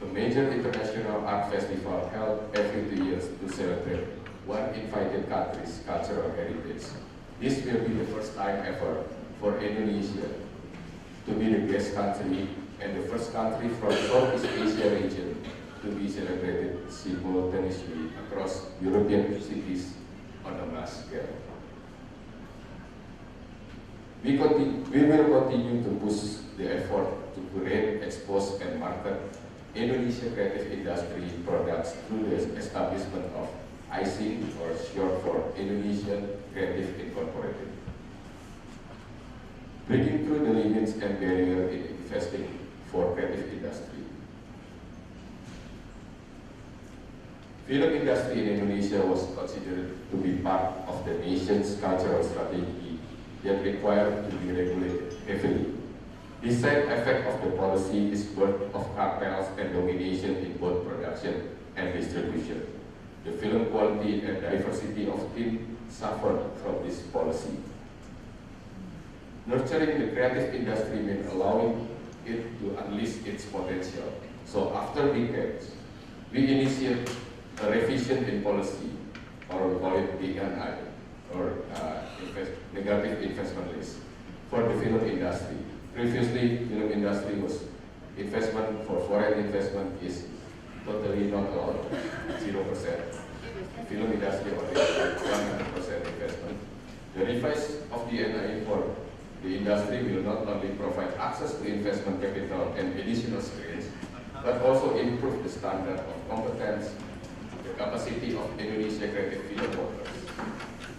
A major international art festival held every 2 years to celebrate one invited country's cultural heritage. This will be the first time ever for Indonesia to be the guest country and the first country from Southeast Asia region to be celebrated simultaneously across European cities on a mass scale. We will continue to push the effort to create, expose, and market Indonesian creative industry products through the establishment of ICIN, or short for Indonesian Creative Incorporated. Breaking through the limits and barriers in investing for creative industry. Film industry in Indonesia was considered to be part of the nation's cultural strategy that required to be regulated heavily. The side effect of the policy is birth of cartels and domination in both production and distribution. The film quality and diversity of team suffered from this policy. Nurturing the creative industry means allowing it to unleash its potential. So after decades, we initiate a revision in policy, or we call it DNI, or negative investment list, for the film industry. Previously, film industry was investment for foreign investment is totally not allowed, 0%. Film industry only 100% investment. The revise of DNI for the industry will not only provide access to investment capital and additional skills, but also improve the standard of competence, the capacity of Indonesia creative film workers.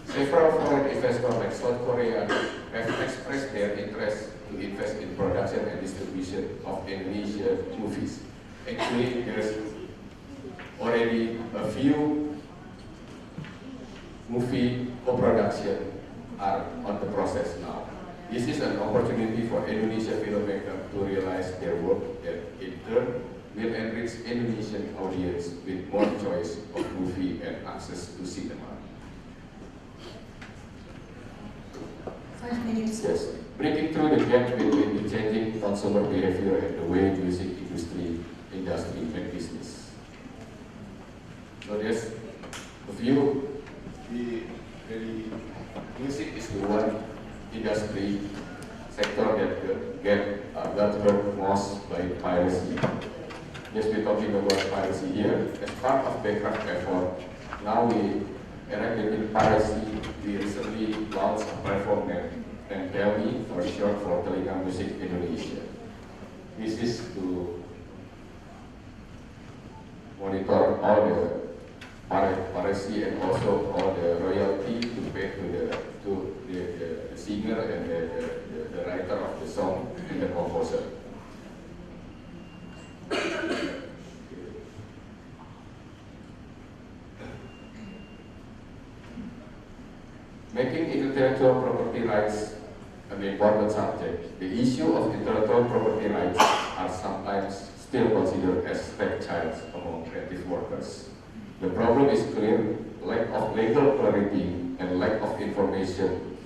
Several foreign investors like South Korea have expressed their interest to invest in production and distribution of Indonesian movies. Actually, there's already a few movie co-production are on the process now. This is an opportunity for Indonesian filmmakers to realize their work that in turn will enrich Indonesian audience with more choice of movie and access to cinema. 5 minutes. Yes, breaking through the gap between the changing consumer behavior and the way music industry make business. So there's a few. The music is the one industry sector that got hurt most by piracy. Yes, we're talking about piracy here. As part of Bekraf effort, now we eradicating piracy. We recently launched a platform named Tell Me, or short for Tangerang Music Indonesia. This is to monitor all the piracy and also all the royalty to pay to the singer and the writer of the song and the composer. Making intellectual property rights an important subject. The issue of intellectual property rights are sometimes still considered as stepchilds among creative workers. The problem is clear: lack of legal clarity and lack of information.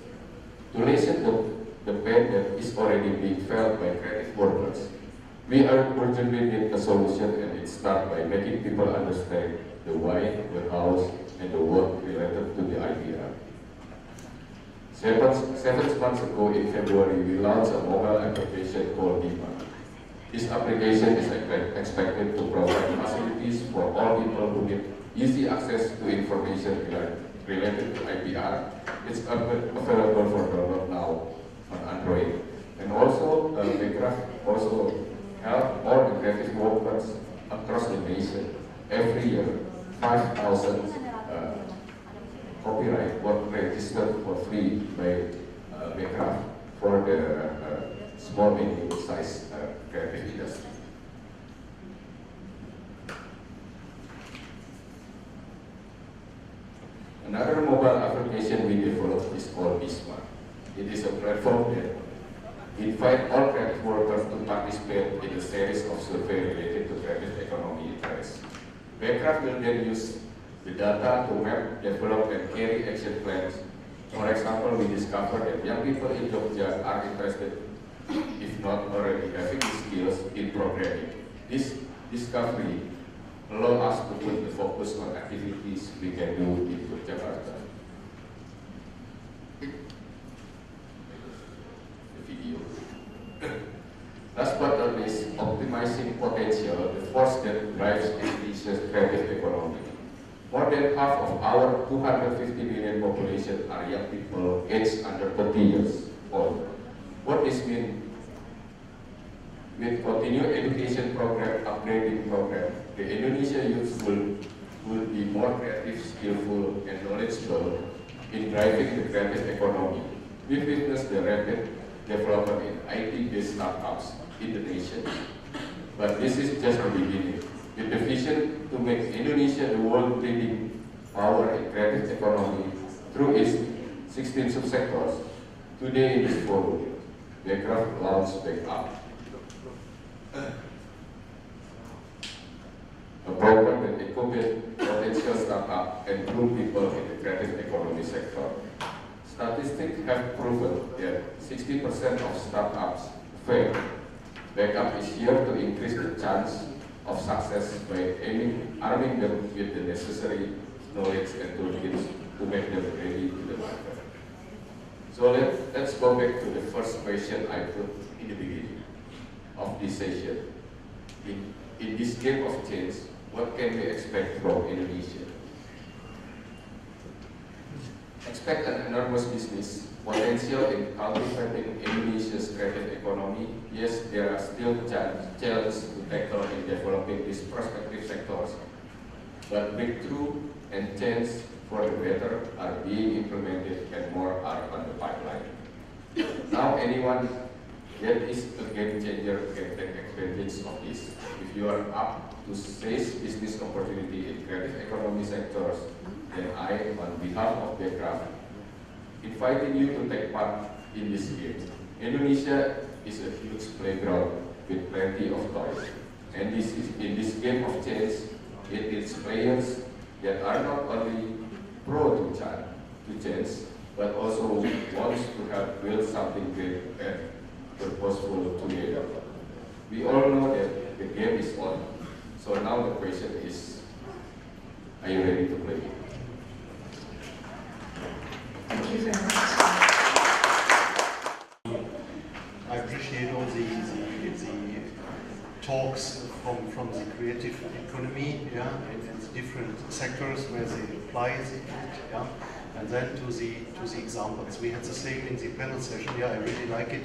To lessen the pain that is already being felt by creative workers, we urgently need a solution, and it starts by making people understand the why, the how, and the what related to the idea. 7 months ago in February, we launched a mobile application called DIPA. This application is expected to provide facilities for all people who need easy access to information related to IPR. It's available for download now on Android. And also, Backcraft also help all the creative workers across the nation. Every year, 5,000 copyright work registered for free by Backcraft for the small and medium-sized creative industry. Another mobile application we developed is called Bismarck. It is a platform that invites all creative workers to participate in a series of surveys related to creative economy interests. Backcraft will then use the data to map, develop, and carry action plans. For example, we discovered that young people in Jogja are interested, if not already having skills in programming. This discovery allows us to put the focus on activities we can do in Jakarta. The video. Last but not least, optimizing potential, the force that drives Indonesia's creative economy. More than half of our 250 million population are young people aged under 30 years old. What this means? With continued education program, upgrading program, the Indonesian youth will be more creative, skillful, and knowledgeable in driving the creative economy. We witnessed the rapid development in IT-based startups in the nation. But this is just the beginning. With the vision to make Indonesia the world leading power in creative economy through its 16 subsectors, today in this forum, Backcraft launched Backup, a program that incubates potential startups and groom people in the creative economy sector. Statistics have proven that 60% of startups fail. Backup is here to increase the chance of success by arming them with the necessary knowledge and toolkits to make them ready to the market. So let's go back to the first question I put in the beginning of this session. In this game of change, what can we expect from Indonesia? Expect an enormous business potential in cultivating Indonesia's creative economy. Yes, there are still challenges to tackle in developing these prospective sectors, but breakthrough and change for the better are being implemented and more are on the pipeline. Now anyone that is a game changer can take advantage of this. If you are up to seize business opportunity in creative economy sectors, then I, on behalf of Backcraft, inviting you to take part in this game. Indonesia is a huge playground with plenty of toys. And in this game of change, it needs players that are not only pro to change, but also wants to help build something great and purposeful together. We all know that the game is on. So now the question is, are you ready to play? Thank you very much. I appreciate all the talks from the creative economy, yeah, and the different sectors where they apply it, yeah, and then to the examples. We had the same in the panel session. Yeah, I really like it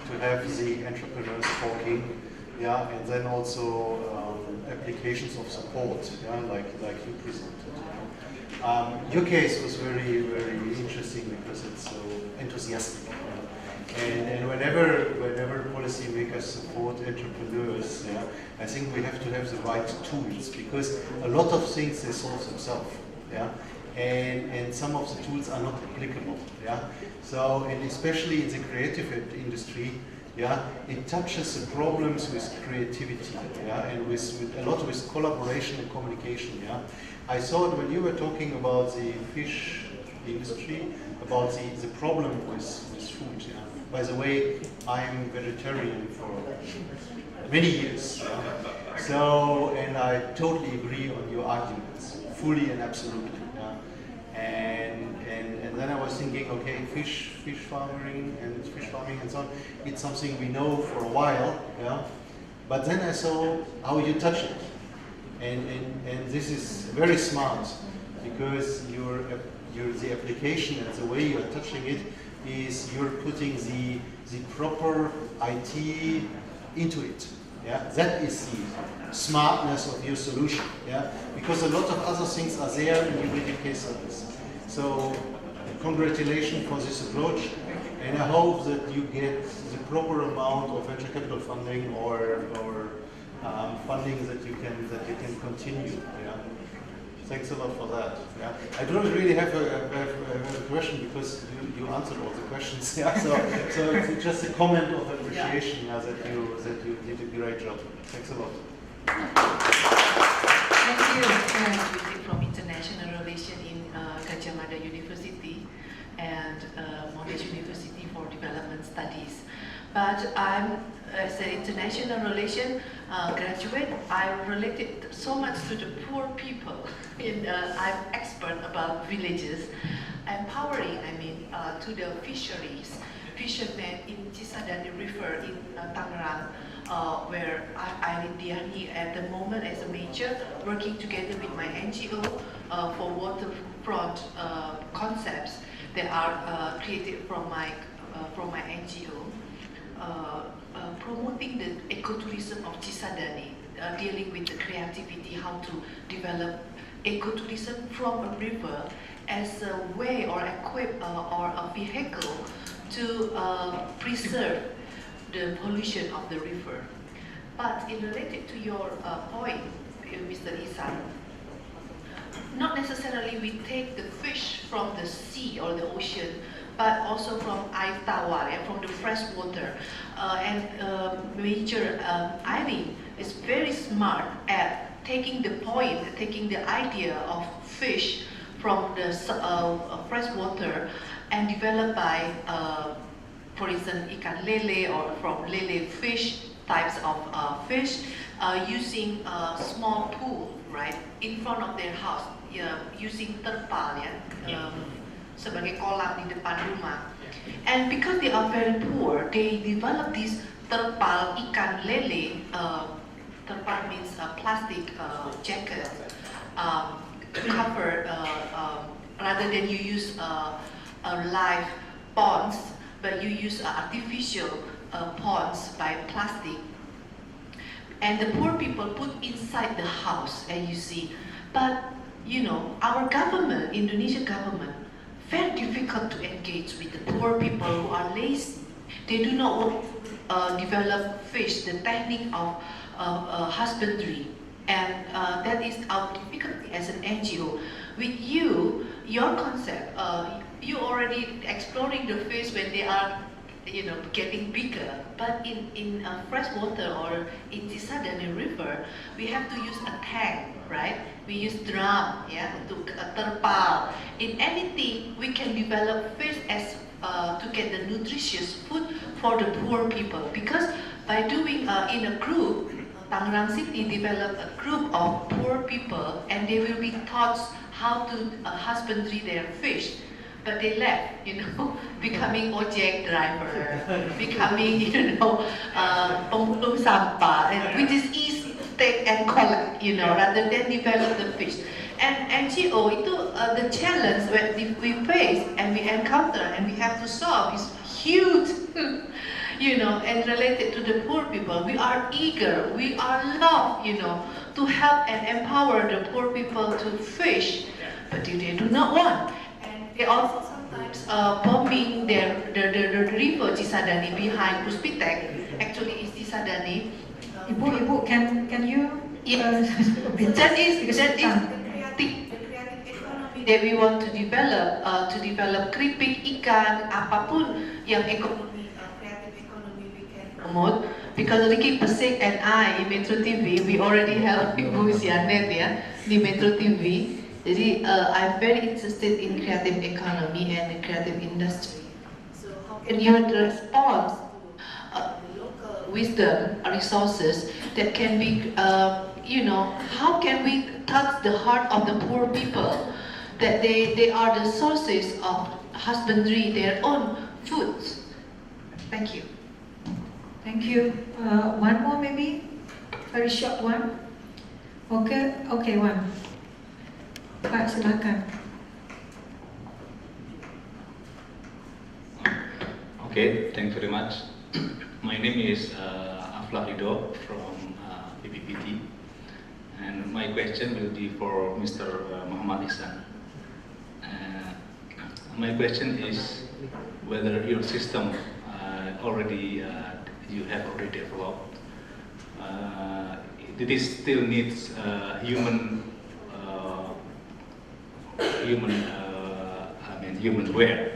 to have the entrepreneurs talking, yeah, and then also applications of support, yeah, like you presented. Your case was very, very interesting because it's so enthusiastic. And whenever policymakers support entrepreneurs, yeah, I think we have to have the right tools, because a lot of things they solve themselves, yeah, and some of the tools are not applicable, yeah. So, and especially in the creative industry, yeah, it touches the problems with creativity, yeah, and with a lot with collaboration and communication, yeah. I thought when you were talking about the fish industry, about the problem with food, yeah. By the way, I'm vegetarian for many years, yeah. So, and I totally agree on your arguments, fully and absolutely, yeah. And then I was thinking, okay, fish farming and so on. It's something we know for a while, yeah. But then I saw how you touch it, and this is very smart because the application and the way you are touching it is you're putting the proper IT into it. Yeah, that is the smartness of your solution. Yeah, because a lot of other things are there in your WTA service. So, congratulations for this approach, and I hope that you get the proper amount of venture capital funding or funding that you can continue. Yeah. Thanks a lot for that. Yeah. I don't really have a question because you answered all the questions. Yeah. So it's just a comment of appreciation that you did a great job. Thanks a lot. Thank you. From International Relations in Gajah Mada University and Monash University for Development Studies. But I'm, as an international relation graduate, I'm related so much to the poor people. I'm expert about villages, empowering, to the fishermen in Cisadane River in Tangerang, where I'm in Diani at the moment as a major, working together with my NGO for waterfront concepts that are created from my NGO. Promoting the ecotourism of Cisadane, dealing with the creativity, how to develop ecotourism from a river as a way or or a vehicle to preserve the pollution of the river. But in related to your point, Mr. Isan, not necessarily we take the fish from the sea or the ocean, but also from air tawar, from the fresh water. Major Irene is very smart at taking the idea of fish from the fresh water and developed by, for instance, ikan lele or from lele fish, types of fish, using a small pool, right, in front of their house, using terpal, sebagai kolam di depan rumah. And because they are very poor, they develop this terpal ikan lele. Terpal means a plastic jacket to cover, rather than you use live ponds, but you use artificial ponds by plastic. And the poor people put inside the house, and you see. But our government, Indonesian government, very difficult to engage with the poor people who are lazy. They do not want to develop fish, the technique of husbandry, and that is our difficulty as an NGO. With your concept, you already exploring the fish when they are, getting bigger. But in fresh water or in Cisadane River, we have to use a tank, right? We use drum, to terpal. In anything, we can develop fish as to get the nutritious food for the poor people. Because by doing in a group, Tangerang City developed a group of poor people, and they will be taught how to husbandry their fish. But they left, becoming ojek driver, becoming, pemulung sampah, which is easy to take and collect, rather than develop the fish. And NGO, the challenge that we face and we encounter and we have to solve is huge, and related to the poor people. We are eager, we are loved, to help and empower the poor people to fish, but they do not want. They also sometimes bombing the river Cisadane behind Puspitek. Actually, it's Cisadane. Ibu, can you? Yes. That is the creative economy that we want to develop keripik ikan, apapun yang ekonomi creative economy we can promote. Because Ricky Pesik and I in Metro TV, we already have Ibu Sianet di Metro TV. Jadi, I'm very interested in creative economy and the creative industry. So how can you respond to local wisdom, resources that can be, how can we touch the heart of the poor people that they are the sources of husbandry, their own foods. Thank you. Thank you. One more maybe? Very short one. Okay, okay, one. Pak, silakan. Okay, thank you very much. My name is Aflah Rido from PPPT, and my question will be for Mr. Muhammad Ihsan. My question is whether your system you have already developed, it is still needs humanware.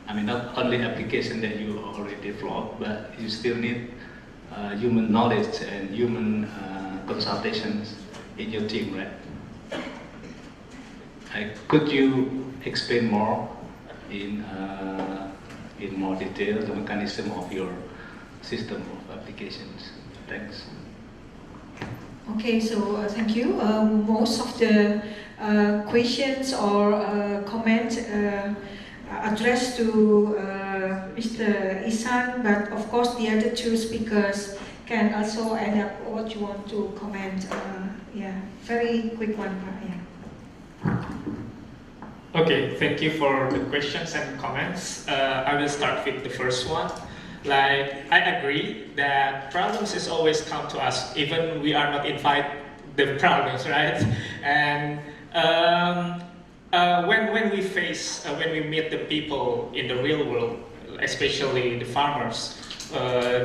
I mean, not only application that you already developed, but you still need human knowledge and human consultations in your team, right? Could you explain more in more detail the mechanism of your system of applications? Thanks. Okay, so thank you. Most of the questions or comments addressed to Mr. Ihsan, but of course the other two speakers can also add up what you want to comment. Yeah, very quick one. Yeah. Okay, thank you for the questions and comments. I will start with the first one. Like, I agree that problems is always come to us, even we are not invite the problems, right? And when we face, when we meet the people in the real world, especially the farmers,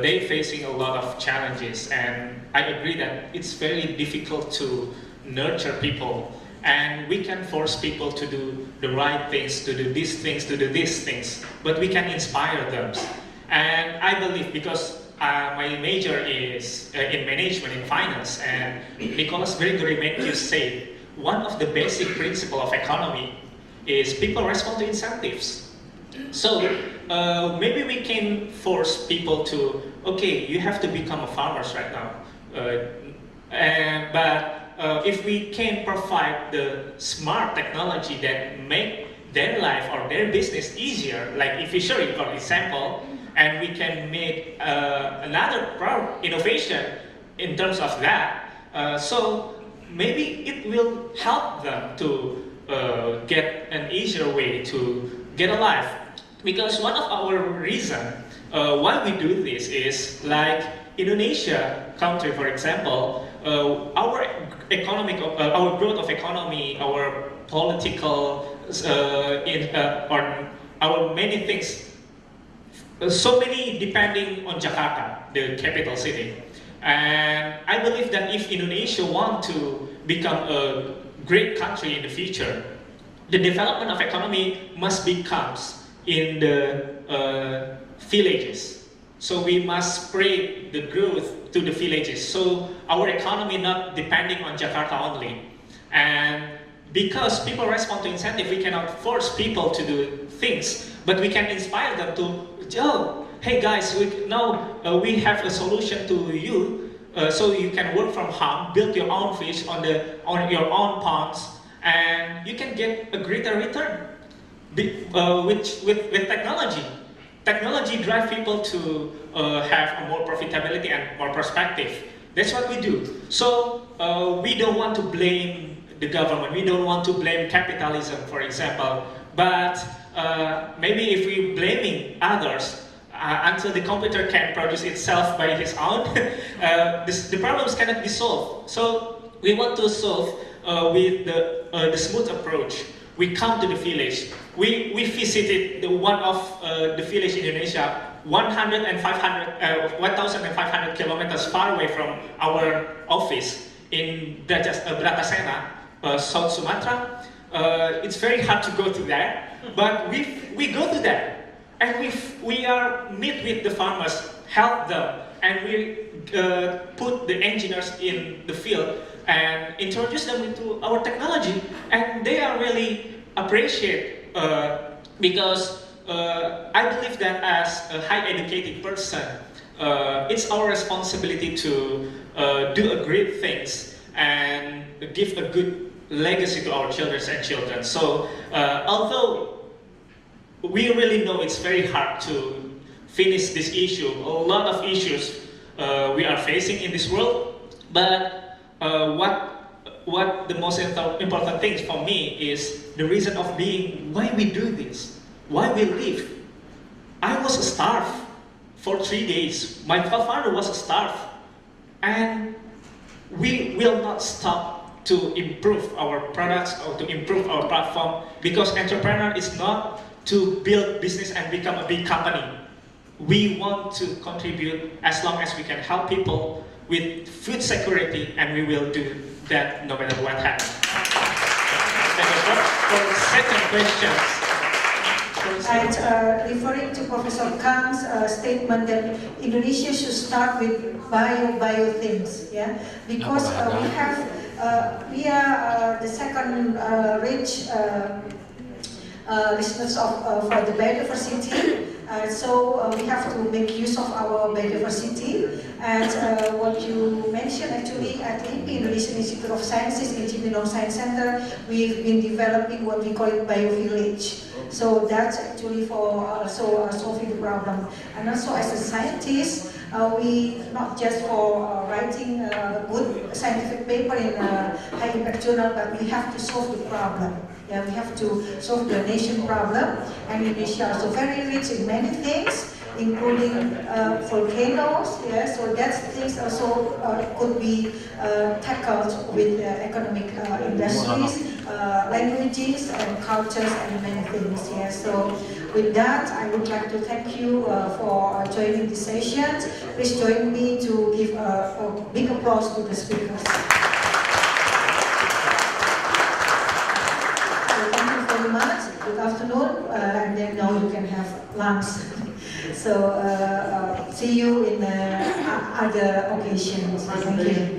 they facing a lot of challenges, and I agree that it's very difficult to nurture people, and we can force people to do the right things, to do these things, to do these things, but we can inspire them. And I believe, because my major is in management, in finance, and Nicholas Gregory made you say, one of the basic principles of economy is people respond to incentives. So maybe we can force people to, okay, you have to become a farmers right now. But if we can provide the smart technology that make their life or their business easier, like fishery for example, and we can make another innovation in terms of that, so maybe it will help them to get an easier way to get a life. Because one of our reasons why we do this is, like Indonesia country, for example, our our growth of economy, our political, or our many things, so many depending on Jakarta, the capital city. And I believe that if Indonesia want to become a great country in the future, the development of economy must become in the villages. So we must spread the growth to the villages. So our economy not depending on Jakarta only. And because people respond to incentive, we cannot force people to do things, but we can inspire them to, oh, hey guys, we have a solution to you, so you can work from home, build your own fish on your own ponds, and you can get a greater return. With technology. Technology drives people to have a more profitability and more perspective. That's what we do. So we don't want to blame the government. We don't want to blame capitalism, for example. But maybe if we're blaming others, until the computer can produce itself by its own, the problems cannot be solved. So we want to solve with the smooth approach. We come to the village. We visited one of the village in Indonesia, 1,500 kilometers far away from our office in Bratasena, South Sumatra. It's very hard to go to there, but we go to there. And we are meet with the farmers, help them, and we put the engineers in the field and introduce them into our technology, and they are really appreciate because I believe that as a high educated person, it's our responsibility to do a great things and give a good legacy to our children and children. So although we really know it's very hard to finish this issue, a lot of issues we are facing in this world, but what the most important thing for me is the reason of being, why we do this, why we live. I was starved for 3 days. My father was starved, and we will not stop to improve our products or to improve our platform, because entrepreneur is not to build business and become a big company. We want to contribute as long as we can help people with food security, and we will do that no matter what happens. Thank you. For the second question. And referring to Professor Kang's statement that Indonesia should start with bio things, yeah, because we are the second rich listeners for the biodiversity. So we have to make use of our biodiversity. And what you mentioned, actually, at the Indonesian Institute of Sciences in Cibinong Science Center, we've been developing what we call it biovillage. So that's actually for also solving the problem. And also as a scientist, we not just for writing a good scientific paper in a high impact journal, but we have to solve the problem. Yeah, we have to solve the nation problem, and Indonesia is also very rich in many things, including volcanoes. Yeah, so that's things also could be tackled with economic industries, languages, and cultures, and many things. Yeah, so with that, I would like to thank you for joining this session. Please join me to give a big applause to the speakers. Much. Good afternoon, and then now you can have lunch. So see you in other occasions. Thank you.